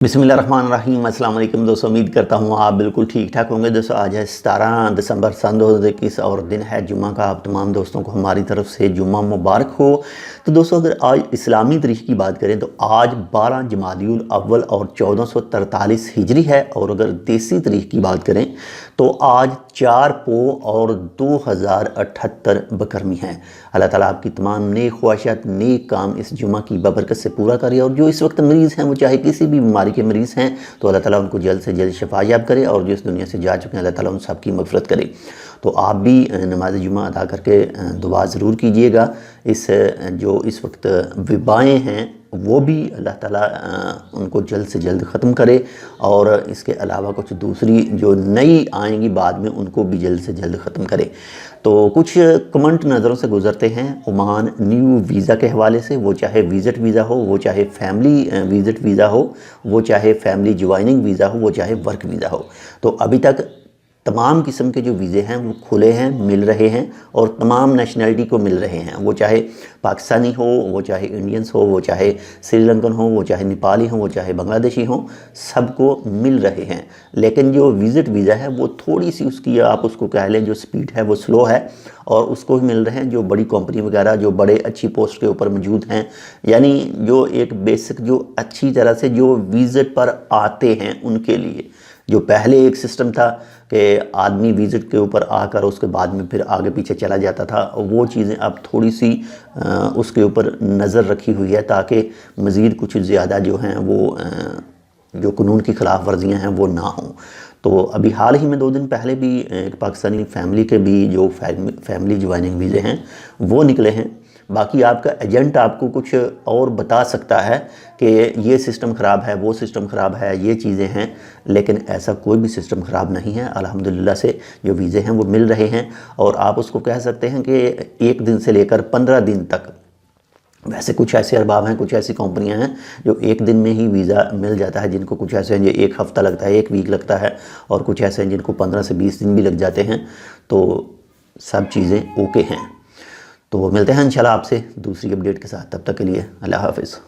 बिस्मिल्लाहिर्रहमानिर्रहीम अस्सलाम वालेकुम दोस्तों, उम्मीद करता हूँ आप बिल्कुल ठीक ठाक होंगे। दोस्तों आज है 17 दिसंबर सन 2021 और दिन है जुम्मा का। आप तमाम दोस्तों को हमारी तरफ से जुम्मा मुबारक हो। तो दोस्तों अगर आज इस्लामी तारीख की बात करें तो आज 12 जमादियुल अव्वल और 1443 हिजरी है। और अगर देसी तारीख की बात करें तो आज 4 पो और 2078 बकरमी है। अल्लाह ताला आपकी तमाम नेक ख्वाहिशात नेक काम इस जुम्मा की बबरकत से पूरा करे। और जो इस वक्त मरीज़ हैं वो चाहे किसी भी बीमारी के मरीज़ हैं तो अल्लाह ताला उनको जल्द से जल्द शिफा याब करे। और जो इस दुनिया से जा चुके हैं अल्लाह ताला उन सब की मग़फ़िरत करे। तो आप भी नमाज जुम्मा अदा करके दुआ ज़रूर कीजिएगा। इस जो इस वक्त वबाएँ हैं वो भी अल्लाह ताला उनको जल्द से जल्द ख़त्म करे। और इसके अलावा कुछ दूसरी जो नई आएंगी बाद में उनको भी जल्द से जल्द ख़त्म करे। तो कुछ कमेंट नज़रों से गुज़रते हैं ओमान न्यू वीज़ा के हवाले से, वो चाहे विज़िट वीज़ा हो, वो चाहे फैमिली विज़िट वीज़ा हो, वो चाहे फैमिली ज्वाइनिंग वीज़ा हो, वो चाहे वर्क वीज़ा हो। तो अभी तक तमाम किस्म के जो वीज़े हैं वो खुले हैं, मिल रहे हैं और तमाम नेशनलिटी को मिल रहे हैं। वो चाहे पाकिस्तानी हो, वो चाहे इंडियंस हो, वो चाहे श्रीलंकन हो, वो चाहे नेपाली हो, वो चाहे बांग्लादेशी हो, सबको मिल रहे हैं। लेकिन जो विज़िट वीज़ा है वो थोड़ी सी उसकी आप उसको कह लें जो स्पीड है वो स्लो है। और उसको ही मिल रहे हैं जो बड़ी कंपनी वगैरह जो बड़े अच्छी पोस्ट के ऊपर मौजूद हैं, यानी जो एक बेसिक जो अच्छी तरह से जो विज़िट पर आते हैं उनके लिए। जो पहले एक सिस्टम था कि आदमी विज़िट के ऊपर आकर उसके बाद में फिर आगे पीछे चला जाता था, वो चीज़ें अब थोड़ी सी उसके ऊपर नज़र रखी हुई है ताकि मज़ीद कुछ ज़्यादा जो हैं वो जो कानून की ख़िलाफ़ वर्जियाँ हैं वो ना हों। तो अभी हाल ही में 2 दिन पहले भी एक पाकिस्तानी फैमिली के भी जो फैमिली ज्वाइनिंग वीज़े हैं वो निकले हैं। बाकी आपका एजेंट आपको कुछ और बता सकता है कि ये सिस्टम ख़राब है, वो सिस्टम ख़राब है, ये चीज़ें हैं, लेकिन ऐसा कोई भी सिस्टम ख़राब नहीं है। अल्हम्दुलिल्लाह से जो वीज़े हैं वो मिल रहे हैं। और आप उसको कह सकते हैं कि 1 दिन से लेकर 15 दिन तक। वैसे कुछ ऐसे अरबाब हैं, कुछ ऐसी कंपनियां हैं जो 1 दिन में ही वीज़ा मिल जाता है, जिनको कुछ ऐसे हैं जो 1 हफ़्ता लगता है, 1 वीक लगता है, और कुछ ऐसे हैं जिनको 15 से 20 दिन भी लग जाते हैं। तो सब चीज़ें ओके हैं। तो मिलते हैं इंशाल्लाह आपसे दूसरी अपडेट के साथ। तब तक के लिए अल्लाह हाफ़िज़।